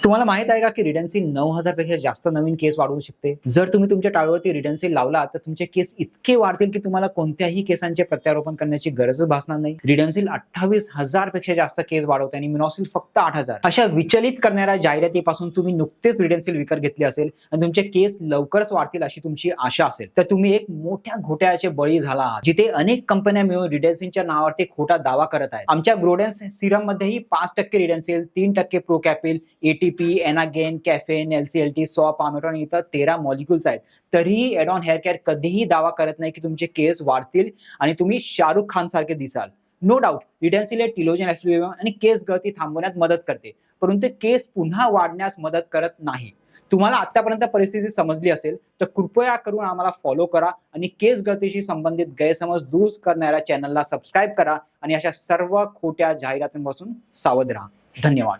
तुम्हाला माहित आहे का की रिडन्सी 9000 पेक्षा जास्त नवीन केस वाढवू शकते. जर तुम्ही तुमच्या टाळूवरती रिडन्सी लावला तर तुमचे केस इतके वाढतील की तुम्हाला कोणत्याही केसांचे प्रत्यारोपण करण्याची गरजच भासणार नाही. रिडन्सिल 28,000 पेक्षा जास्त केस वाढवते आणि मिनॉसिल फक्त 8,000. अशा विचलित करणाऱ्या जाहिरातीपासून तुम्ही नुकतेच रिडन्सिल विकत घेतले असेल आणि तुमचे केस लवकरच वाढतील अशी तुमची आशा असेल तर तुम्ही एक मोठ्या घोटाळ्याचे बळी झाला आहात, जिथे अनेक कंपन्या मिळून रिडन्सिलच्या नावावरती खोटा दावा करत आहेत. आमच्या ग्रोडेन्स सिरम मध्येही 5% रिडन्सिल, 3% प्रोकॅपिल, एटीपी, एनागेन, कॅफेन, एलसीएलटी, सॉ, पामेटॉन इतर 13 मॉलिक्युल्स आहेत. तरीही एडॉन हेअर केअर कधीही दावा करत नाही की तुमचे केस वाढतील आणि तुम्ही शाहरुख खान सारखे दिसाल. नो डाऊट रिडन्सिल टिलोजन एक्सक्लुझिव्ह आणि केस गळती थांबवण्यात मदत करते, परंतु केस पुन्हा वाढण्यास मदत करत नाही. तुम्हाला आतापर्यंत परिस्थिती समजली असेल तर कृपया करून आम्हाला फॉलो करा आणि केस गळतीशी संबंधित गैरसमज दूर करणाऱ्या चॅनलला सबस्क्राईब करा आणि अशा सर्व खोट्या जाहिरातींपासून सावध राहा. धन्यवाद.